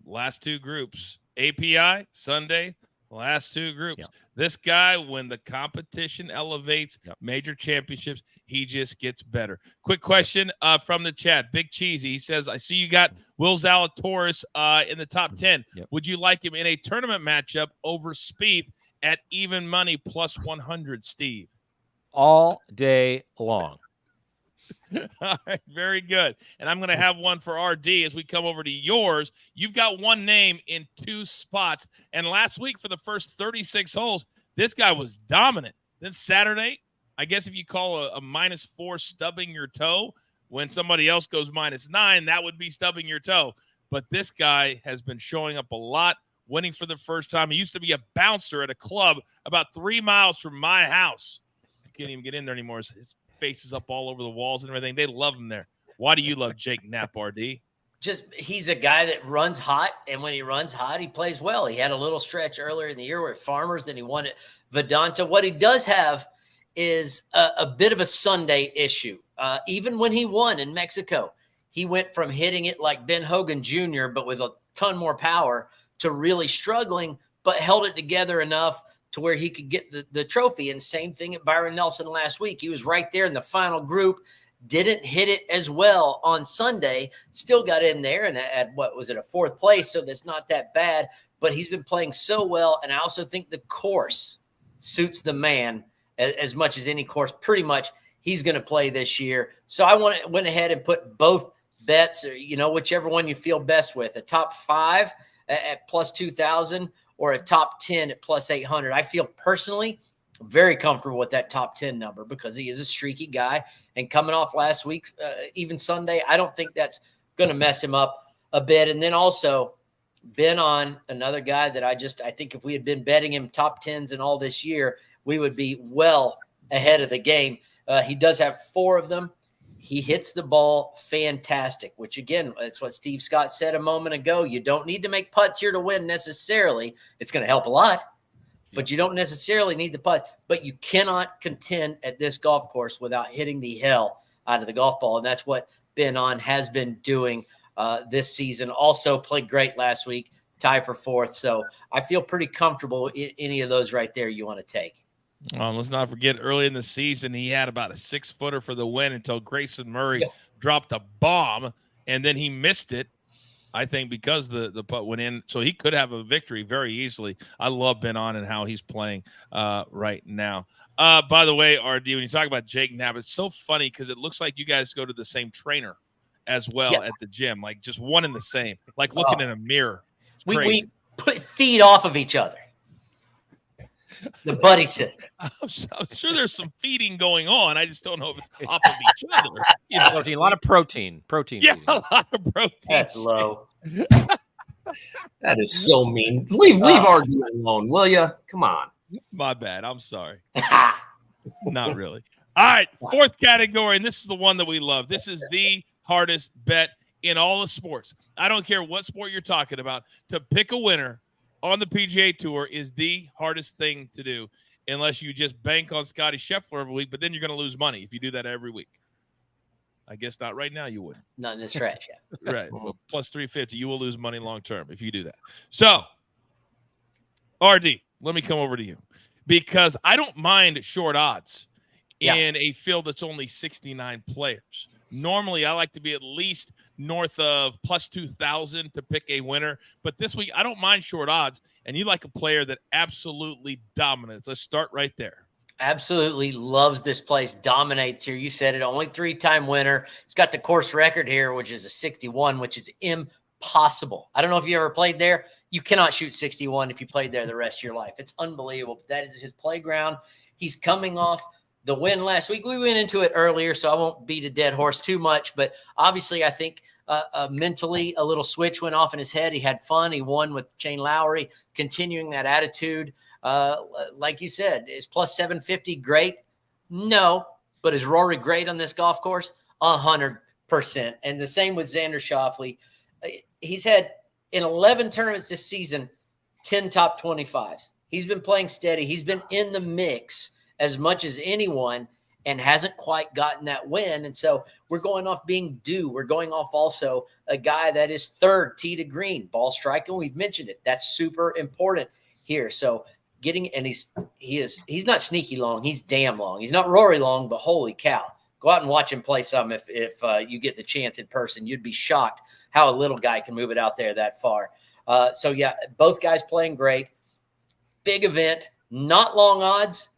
last 2 groups. API Sunday, last 2 groups. Yep. This guy, when the competition elevates major championships, he just gets better. Quick question from the chat. Big Cheesy, he says, I see you got Will Zalatoris in the top 10. Yep. Would you like him in a tournament matchup over Spieth at even money plus 100, Steve? All day long. All right, very good. And I'm going to have one for RD as we come over to yours. You've got one name in 2 spots. And last week for the first 36 holes, this guy was dominant. Then Saturday, I guess if you call a -4 stubbing your toe, when somebody else goes -9, that would be stubbing your toe. But this guy has been showing up a lot, winning for the first time. He used to be a bouncer at a club about 3 miles from my house. I can't even get in there anymore. His face is up all over the walls and everything. They love him there. Why do you love Jake Knapp, RD? Just he's a guy that runs hot, and when he runs hot, he plays well. He had a little stretch earlier in the year where Farmers, then he won at Vedanta. What he does have is a bit of a Sunday issue. Even when he won in Mexico, he went from hitting it like Ben Hogan Jr., but with a ton more power, to really struggling, but held it together enough to where he could get the trophy. And same thing at Byron Nelson last week. He was right there in the final group, didn't hit it as well on Sunday, still got in there and at what was it, a 4th place. So that's not that bad, but he's been playing so well. And I also think the course suits the man as much as any course. Pretty much he's going to play this year. So I went ahead and put both bets, or, whichever one you feel best with, a top 5 at plus 2,000 or a top 10 at plus 800. I feel personally very comfortable with that top 10 number because he is a streaky guy. And coming off last week's, even Sunday, I don't think that's going to mess him up a bit. And then also Ben on, another guy that I think if we had been betting him top 10s and all this year, we would be well ahead of the game. He does have 4 of them. He hits the ball fantastic, which, again, that's what Steve Scott said a moment ago. You don't need to make putts here to win necessarily. It's going to help a lot, but you don't necessarily need the putts. But you cannot contend at this golf course without hitting the hell out of the golf ball, and that's what Ben on has been doing this season. Also played great last week, tied for 4th. So I feel pretty comfortable in any of those right there you want to take. Let's not forget, early in the season, he had about a 6-footer for the win until Grayson Murray dropped a bomb, and then he missed it, I think, because the putt went in. So he could have a victory very easily. I love Ben on and how he's playing right now. By the way, RD, when you talk about Jake Knapp, it's so funny because it looks like you guys go to the same trainer as well at the gym, like just one and the same, like looking in a mirror. We put feet off of each other. The buddy system. I'm sure there's some feeding going on. I just don't know if it's off of each other. Protein, a lot of protein. Yeah, feeding. A lot of protein. That's low. That is so mean. Leave RD alone, will you? Come on. My bad. I'm sorry. Not really. All right, 4th category, and this is the one that we love. This is the hardest bet in all of sports. I don't care what sport you're talking about. To pick a winner on the PGA Tour is the hardest thing to do, unless you just bank on Scotty Scheffler every week, but then you're going to lose money if you do that every week. I guess not right now, you wouldn't. Not in this stretch, yeah. Right. Well, plus 350, you will lose money long term if you do that. So, RD, let me come over to you. because I don't mind short odds Yeah. in a field that's only 69 players. Normally, I like to be at least north of plus 2,000 to pick a winner. But this week, I don't mind short odds. And you like a player that absolutely dominates. Let's start right there. Absolutely loves this place, dominates here. You said it, only 3-time winner. It's got the course record here, which is a 61, which is impossible. I don't know if you ever played there. You cannot shoot 61 if you played there the rest of your life. It's unbelievable. But that is his playground. He's coming off the win last week. We went into it earlier, so I won't beat a dead horse too much. But obviously, I think mentally a little switch went off in his head. He had fun. He won with Shane Lowry, continuing that attitude. Like you said, is plus 750 great? No. But is Rory great on this golf course? 100%. And the same with Xander Schauffele. He's had, in 11 tournaments this season, 10 top 25s. He's been playing steady. He's been in the mix as much as anyone and hasn't quite gotten that win. And so we're going off being due. We're going off also a guy that is third tee to green, ball striking. We've mentioned it. That's super important here. So and he's not sneaky long. He's damn long. He's not Rory long, but holy cow. Go out and watch him play some if you get the chance in person. You'd be shocked how a little guy can move it out there that far. So, yeah, both guys playing great. Big event, not long odds,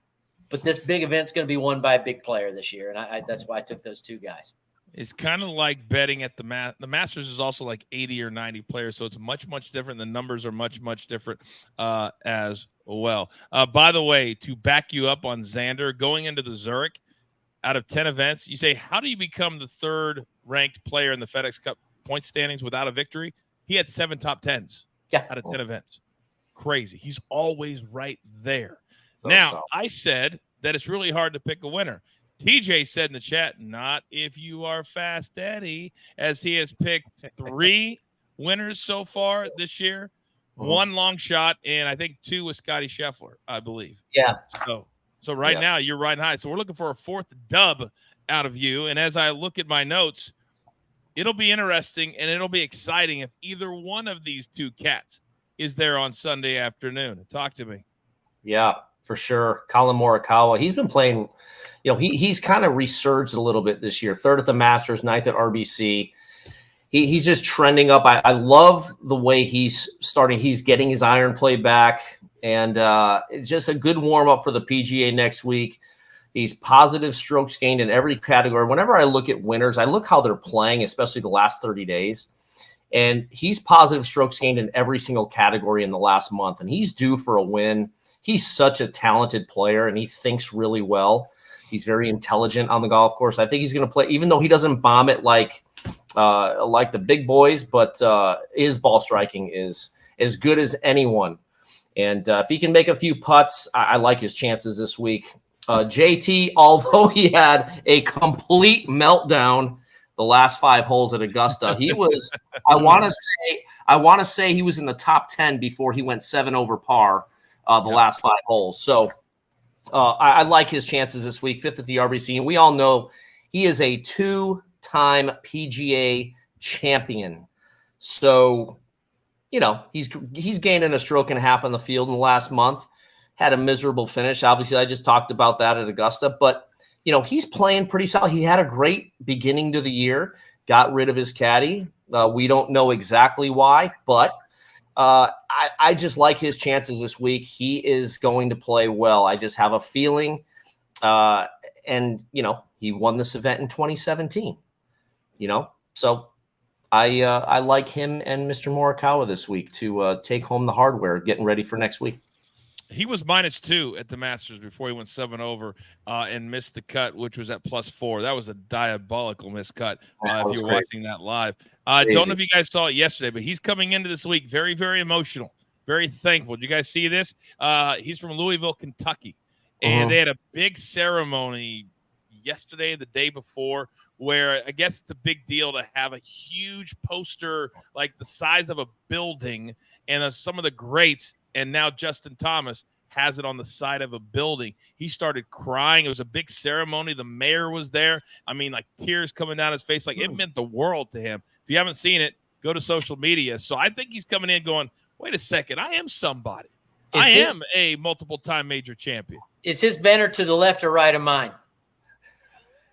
but this big event's going to be won by a big player this year, and that's why I took those two guys. It's kind of like betting at the Masters is also like 80 or 90 players, so it's much, much different. The numbers are much, much different as well. By the way, to back you up on Xander, going into the Zurich, out of 10 events, you say, how do you become the third-ranked player in the FedEx Cup point standings without a victory? He had 7 top 10s out of 10 events. Crazy. He's always right there. I said that it's really hard to pick a winner. TJ said in the chat, not if you are Fast Eddie, as he has picked 3 winners so far this year, 1 long shot, and I think 2 with Scotty Scheffler, I believe. Yeah. So right now you're riding high. So we're looking for a 4th dub out of you. And as I look at my notes, it'll be interesting and it'll be exciting if either one of these 2 cats is there on Sunday afternoon. Talk to me. Yeah, for sure. Collin Morikawa, he's been playing, he's kind of resurged a little bit this year. 3rd at the Masters, 9th at RBC. He's just trending up. I love the way he's starting. He's getting his iron play back, and it's just a good warm-up for the PGA next week. He's positive strokes gained in every category. Whenever I look at winners, I look how they're playing, especially the last 30 days. And he's positive strokes gained in every single category in the last month, and he's due for a win. He's such a talented player, and he thinks really well. He's very intelligent on the golf course. I think he's going to play, even though he doesn't bomb it like the big boys, but his ball striking is as good as anyone. And if he can make a few putts, I like his chances this week. JT, although he had a complete meltdown the last 5 holes at Augusta, he was, I want to say he was in the top 10 before he went 7 over par last 5 holes. So I like his chances this week, 5th at the RBC. And we all know he is a 2-time PGA champion. So, he's gaining a stroke and a half on the field in the last month. Had a miserable finish. Obviously, I just talked about that at Augusta. But, he's playing pretty solid. He had a great beginning to the year, got rid of his caddy. We don't know exactly why, but I just like his chances this week. He is going to play well. I just have a feeling. And, he won this event in 2017, So I like him and Mr. Morikawa this week to take home the hardware, getting ready for next week. He was -2 at the Masters before he went 7 over and missed the cut, which was at +4. That was a diabolical miscut if you're watching that live. Don't know if you guys saw it yesterday, but he's coming into this week very, very emotional, very thankful. Did you guys see this? He's from Louisville, Kentucky, and they had a big ceremony yesterday, the day before, where I guess it's a big deal to have a huge poster like the size of a building and some of the greats. And now Justin Thomas has it on the side of a building. He started crying. It was a big ceremony. The mayor was there. I mean, like tears coming down his face. Like it meant the world to him. If you haven't seen it, go to social media. So I think he's coming in going, wait a second, I am somebody. I am a multiple-time major champion. Is his banner to the left or right of mine?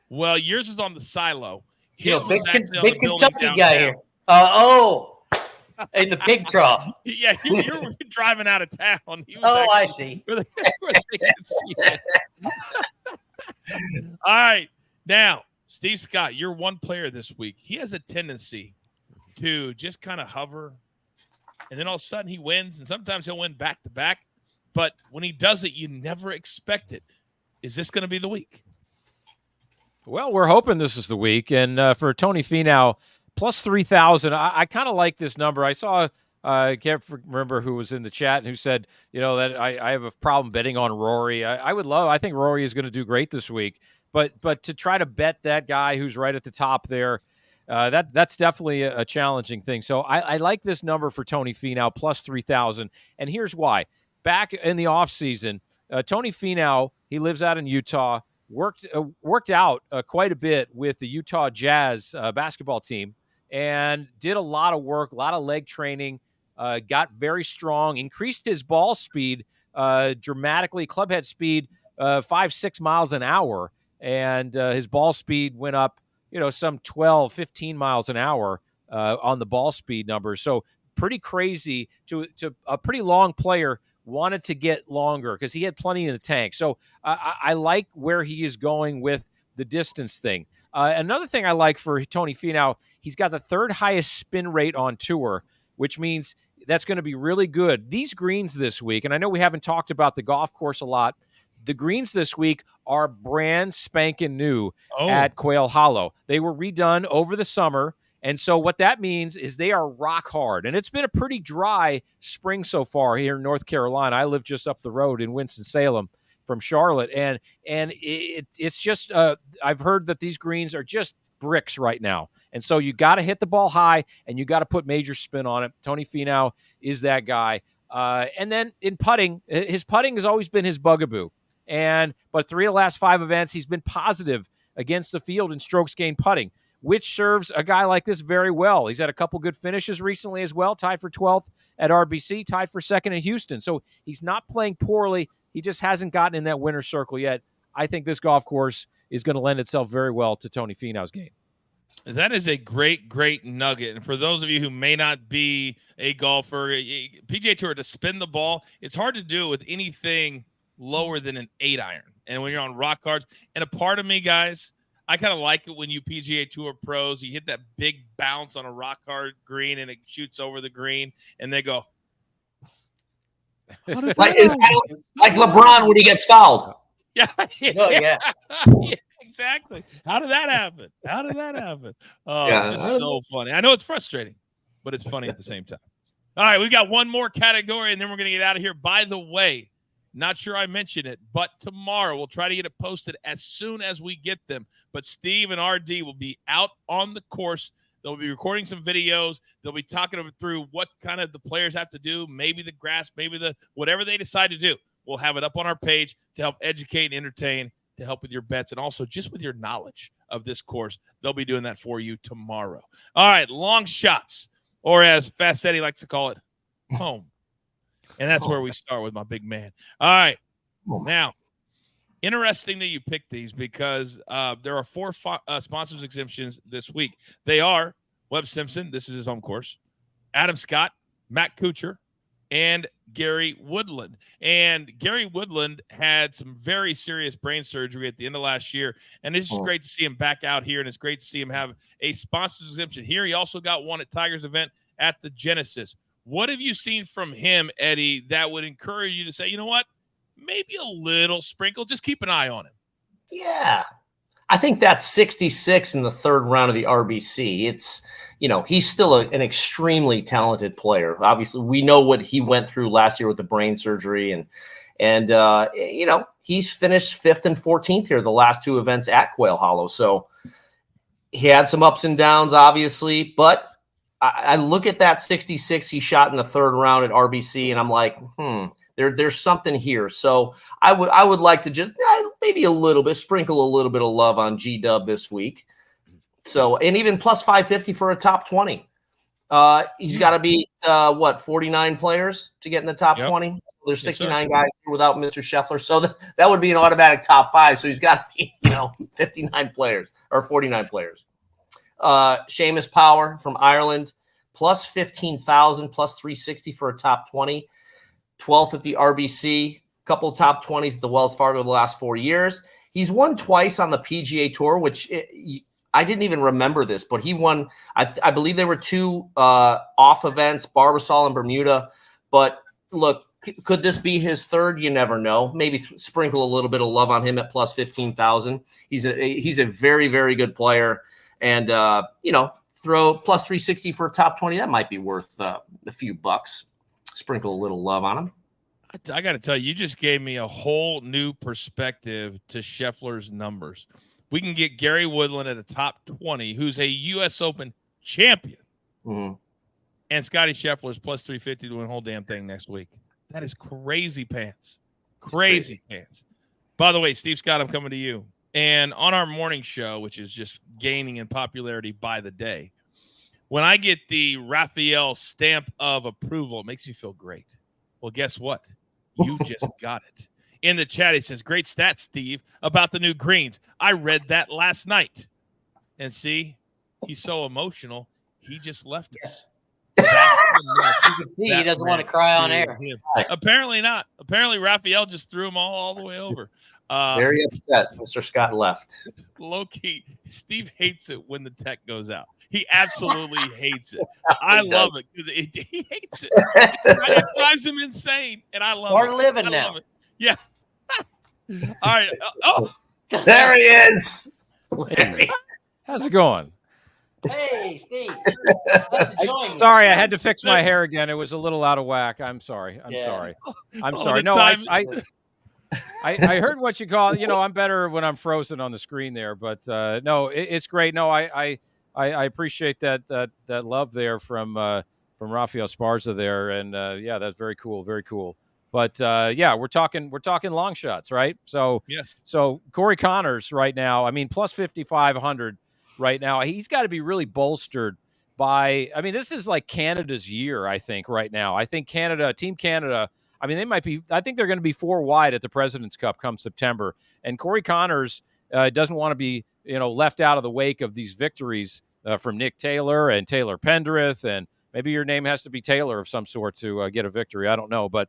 Well, yours is on the silo. You know, His was actually on the big building Kentucky guy downtown. here. In the pig trough. Yeah, you were driving out of town. He was I see. where they could see it. All right. Now, Steve Scott, you're one player this week. He has a tendency to just kind of hover, and then all of a sudden he wins, and sometimes he'll win back-to-back. But when he does it, you never expect it. Is this going to be the week? Well, we're hoping this is the week. And for Tony Finau, plus 3,000, I kind of like this number. I saw, I can't remember who was in the chat and who said, that I have a problem betting on Rory. I think Rory is going to do great this week. But to try to bet that guy who's right at the top there, that's definitely a challenging thing. So I like this number for Tony Finau, plus 3,000. And here's why. Back in the offseason, Tony Finau, he lives out in Utah, worked out quite a bit with the Utah Jazz basketball team and did a lot of work, a lot of leg training, got very strong, increased his ball speed dramatically, clubhead speed 5-6 miles an hour, and his ball speed went up, some 12, 15 miles an hour on the ball speed numbers. So pretty crazy to a pretty long player. Wanted to get longer because he had plenty in the tank. So I like where he is going with the distance thing. Another thing I like for Tony Finau, he's got the third highest spin rate on tour, which means that's going to be really good. These greens this week, and I know we haven't talked about the golf course a lot, the greens this week are brand spanking new at Quail Hollow. They were redone over the summer. And so what that means is they are rock hard. And it's been a pretty dry spring so far here in North Carolina. I live just up the road in Winston-Salem from Charlotte. And it's just I've heard that these greens are just bricks right now. And so you got to hit the ball high and you got to put major spin on it. Tony Finau is that guy. And then in putting, his putting has always been his bugaboo. But 3 of the last 5 events, he's been positive against the field in strokes gained putting, which serves a guy like this very well. He's had a couple good finishes recently as well, tied for 12th at RBC, tied for 2nd at Houston. So he's not playing poorly. He just hasn't gotten in that winner's circle yet. I think this golf course is going to lend itself very well to Tony Finau's game. That is a great, great nugget. And for those of you who may not be a golfer, PGA Tour, to spin the ball, it's hard to do with anything lower than an 8-iron. And when you're on rock cards, and a part of me, guys, I kind of like it when you PGA Tour pros, you hit that big bounce on a rock hard green and it shoots over the green, and they go. like LeBron when he gets fouled. Yeah. Yeah, Exactly. How did that happen? Oh, Yeah. It's just so funny. I know it's frustrating, but it's funny at the same time. All right, we've got one more category, and then we're going to get out of here. By the way, not sure I mentioned it, but tomorrow we'll try to get it posted as soon as we get them. But Steve and RD will be out on the course. They'll be recording some videos. They'll be talking through what kind of the players have to do, maybe the grass, maybe whatever they decide to do. We'll have it up on our page to help educate and entertain, to help with your bets, and also just with your knowledge of this course. They'll be doing that for you tomorrow. All right, long shots, or as Fassetti likes to call it, home. And that's where we start with my big man. All right. Now, interesting that you picked these because there are 4 sponsors exemptions this week. They are Webb Simpson. This is his home course. Adam Scott, Matt Kuchar, and Gary Woodland. And Gary Woodland had some very serious brain surgery at the end of last year. And it's just great to see him back out here. And it's great to see him have a sponsor's exemption here. He also got one at Tiger's event at the Genesis. What have you seen from him, Eddie, that would encourage you to say, you know what, maybe a little sprinkle, just keep an eye on him? Yeah. I think that's 66 in the 3rd round of the RBC. It's, he's still an extremely talented player. Obviously, we know what he went through last year with the brain surgery. And he's finished 5th and 14th here the last 2 events at Quail Hollow. So he had some ups and downs, obviously, but I look at that 66 he shot in the 3rd round at RBC, and I'm like, there's something here. So I would like to just maybe a little bit, sprinkle a little bit of love on G-Dub this week. So, and even plus 550 for a top 20. He's got to beat 49 players to get in the top 20. So there's 69 guys without Mr. Scheffler, so that would be an automatic top 5. So he's got to be 59 players or 49 players. Seamus Power from Ireland, plus 15,000, plus 360 for a top 20. 12th at the RBC, couple top 20s at the Wells Fargo the last 4 years. He's won twice on the PGA Tour, which I didn't even remember this, but he won. I believe there were 2 off events, Barbasol and Bermuda. But look, could this be his third? You never know. Maybe sprinkle a little bit of love on him at plus 15,000. He's a very, very good player, and throw plus 360 for a top 20. That might be worth a few bucks. Sprinkle a little love on him. I got to tell you just gave me a whole new perspective to Scheffler's numbers. We can get Gary Woodland at a top 20, who's a U.S. Open champion. Mm-hmm. And Scotty Scheffler's plus 350 to win the whole damn thing next week. That is crazy pants. Crazy pants. By the way, Steve Scott, I'm coming to you. And on our morning show, which is just gaining in popularity by the day, when I get the Raphael stamp of approval, it makes me feel great. Well, guess what? You just got it. In the chat, he says, great stats, Steve, about the new greens. I read that last night. And see, he's so emotional, he just left us. You can see he doesn't want to cry on air. Apparently not. Apparently, Raphael just threw him all the way over. Very upset. Mr. Scott left. Low key, Steve hates it when the tech goes out. He absolutely hates it. I love it because he hates it. It drives him insane, and I love it. We're living now. Yeah. All right. Oh, there he is. How's it going? Hey, Steve. Sorry, I had to fix my hair again. It was a little out of whack. I'm sorry. I'm sorry. No, I heard what you call. I'm better when I'm frozen on the screen there, but no, it's great. No, I appreciate that love there from Rafael Esparza there, and that's very cool, very cool. But we're talking long shots, right? So yes. So Corey Connors right now, I mean, plus 5,500 right now. He's got to be really bolstered by. I mean, this is like Canada's year, I think, right now. I think Team Canada. I mean, they might be. I think they're going to be 4 wide at the President's Cup come September, and Corey Connors doesn't want to be left out of the wake of these victories from Nick Taylor and Taylor Pendrith, and maybe your name has to be Taylor of some sort to get a victory. I don't know, but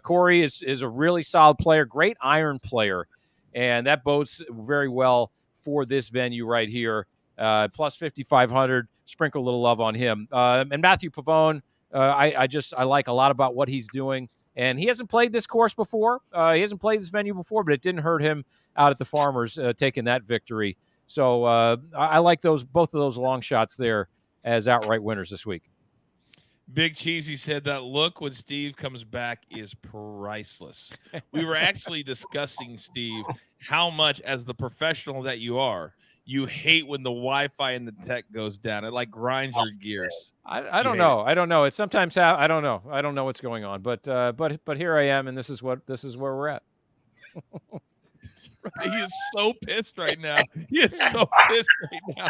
Corey is a really solid player, great iron player, and that bodes very well for this venue right here. Plus 5,500, sprinkle a little love on him. And Matthew Pavone, I like a lot about what he's doing. And he hasn't played this course before. He hasn't played this venue before, but it didn't hurt him out at the Farmers taking that victory. So I like both of those long shots there as outright winners this week. Big Cheesy said that look when Steve comes back is priceless. We were actually discussing, Steve, how much, as the professional that you are, you hate when the Wi-Fi and the tech goes down. It like grinds your gears. I don't know. I don't know. It's sometimes I don't know. I don't know what's going on. But here I am, and this is where we're at. He is so pissed right now. He is so pissed right now.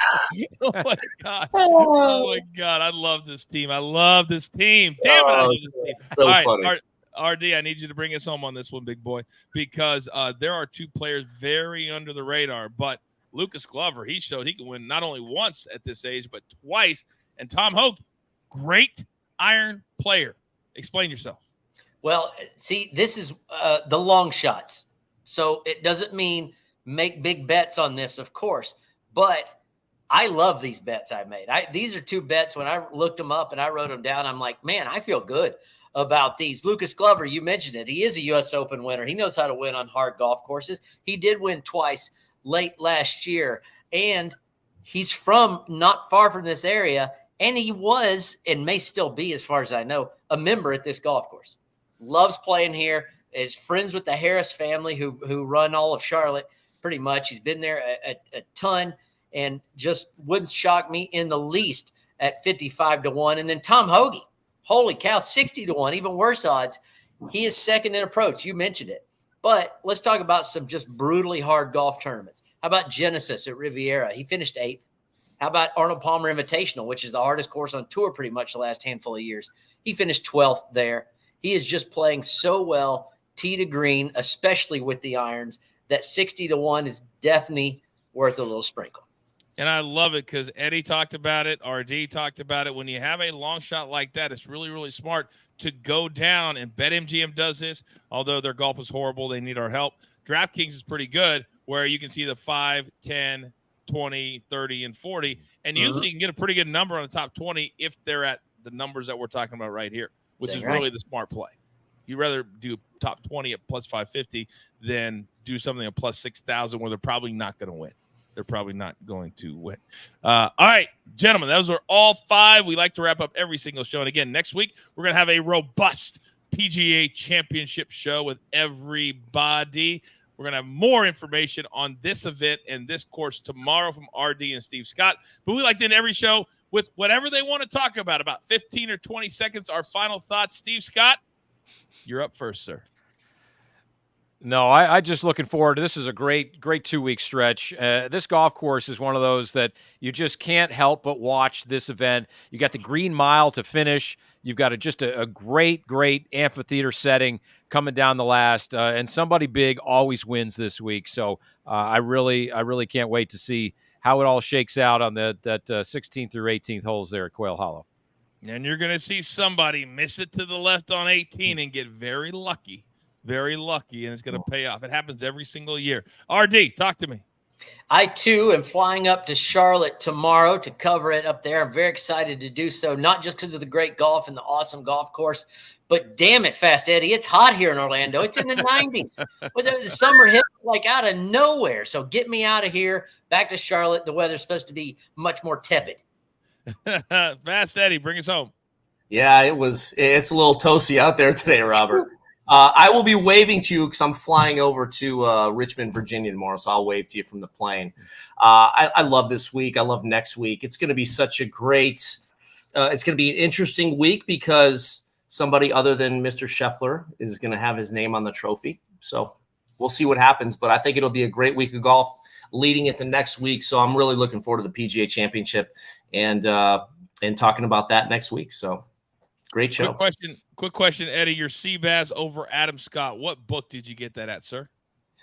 Oh my god. Oh my god. I love this team. I love this team. Damn it, I love this team. So all right, funny. RD, I need you to bring us home on this one, big boy, because there are 2 players very under the radar, but Lucas Glover, he showed he can win not only once at this age, but twice. And Tom Hoge, great iron player. Explain yourself. Well, see, this is the long shots. So it doesn't mean make big bets on this, of course. But I love these bets I made. These are 2 bets. When I looked them up and I wrote them down, I'm like, man, I feel good about these. Lucas Glover, you mentioned it. He is a U.S. Open winner. He knows how to win on hard golf courses. He did win twice late last year, and he's from not far from this area, and he was, and may still be, as far as I know, a member at this golf course. Loves playing here, is friends with the Harris family who run all of Charlotte pretty much. He's been there a ton, and just wouldn't shock me in the least at 55-1. And then Tom Hoge, holy cow, 60-1, even worse odds. He is second in approach. You mentioned it. But let's talk about some just brutally hard golf tournaments. How about Genesis at Riviera? He finished 8th How about Arnold Palmer Invitational, which is the hardest course on tour pretty much the last handful of years? He finished 12th there. He is just playing so well, tee to green, especially with the irons, that 60-1 is definitely worth a little sprinkle. And I love it because Eddie talked about it. RD talked about it. When you have a long shot like that, it's really, really smart to go down, and BetMGM does this. Although their golf is horrible, they need our help. DraftKings is pretty good, where you can see the 5, 10, 20, 30, and 40. And usually you can get a pretty good number on the top 20 if they're at the numbers that we're talking about right here, which is really the smart play. You'd rather do top 20 at plus 550 than do something at plus 6,000 where they're probably not going to win. They're probably not going to win. All right, gentlemen, those are all 5. We like to wrap up every single show. And again, next week, we're going to have a robust PGA Championship show with everybody. We're going to have more information on this event and this course tomorrow from RD and Steve Scott. But we like to end every show with whatever they want to talk about 15 or 20 seconds, our final thoughts. Steve Scott, you're up first, sir. No, I just looking forward to this. Is a great 2-week stretch. This golf course is one of those that you just can't help but watch this event. You got the Green Mile to finish. You've got just a great amphitheater setting coming down the last, and somebody big always wins this week. So I really can't wait to see how it all shakes out on that 16th through 18th holes there at Quail Hollow. And you're going to see somebody miss it to the left on 18 and get very lucky. Very lucky, and it's going to pay off. It happens every single year. RD, talk to me. I, too, am flying up to Charlotte tomorrow to cover it up there. I'm very excited to do so, not just because of the great golf and the awesome golf course, but damn it, Fast Eddie, it's hot here in Orlando. It's in the 90s. But the summer hit like out of nowhere. So get me out of here, back to Charlotte. The weather's supposed to be much more tepid. Fast Eddie, bring us home. Yeah, it's a little toasty out there today, Robert. I will be waving to you because I'm flying over to Richmond, Virginia tomorrow, so I'll wave to you from the plane. I love this week. I love next week. It's going to be such a great it's going to be an interesting week because somebody other than Mr. Scheffler is going to have his name on the trophy. So we'll see what happens, but I think it'll be a great week of golf leading into next week. So I'm really looking forward to the PGA Championship and talking about that next week. So great show. Quick question, Eddie. Your Seabass over Adam Scott. What book did you get that at, sir?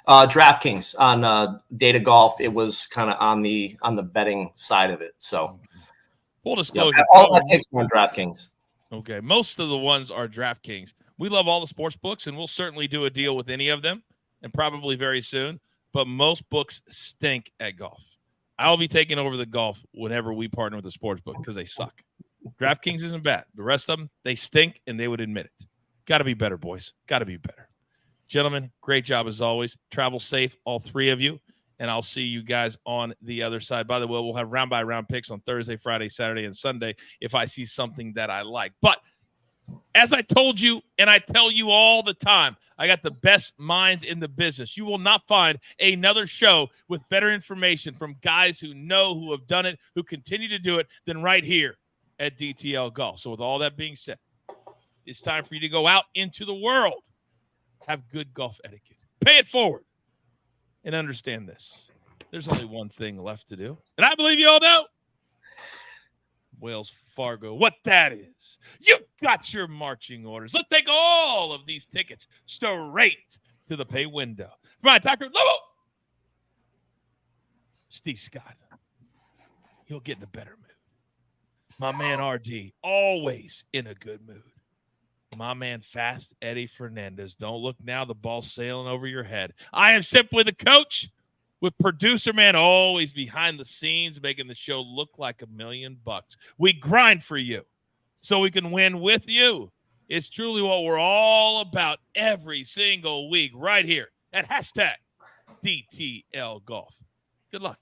DraftKings on Data Golf. It was kind of on the betting side of it. So full disclosure, all my picks on DraftKings. Okay, most of the ones are DraftKings. We love all the sports books, and we'll certainly do a deal with any of them, and probably very soon. But most books stink at golf. I'll be taking over the golf whenever we partner with a sports book because they suck. DraftKings isn't bad. The rest of them, they stink, and they would admit it. Got to be better, boys. Got to be better. Gentlemen, great job as always. Travel safe, all 3 of you, and I'll see you guys on the other side. By the way, we'll have round-by-round picks on Thursday, Friday, Saturday, and Sunday if I see something that I like. But as I told you, and I tell you all the time, I got the best minds in the business. You will not find another show with better information from guys who know, who have done it, who continue to do it, than right here at DTL Golf. So with all that being said, it's time for you to go out into the world, have good golf etiquette, pay it forward, and understand this. There's only one thing left to do, and I believe you all know. Wells Fargo, what that is. You got your marching orders. Let's take all of these tickets straight to the pay window. From my Tucker Lobo, Steve Scott. He'll get in a better mood. My man RD, always in a good mood. My man Fast Eddie Fernandes. Don't look now, the ball's sailing over your head. I am simply the coach with producer man always behind the scenes, making the show look like $1 million. We grind for you so we can win with you. It's truly what we're all about every single week right here at #DTL Golf. Good luck.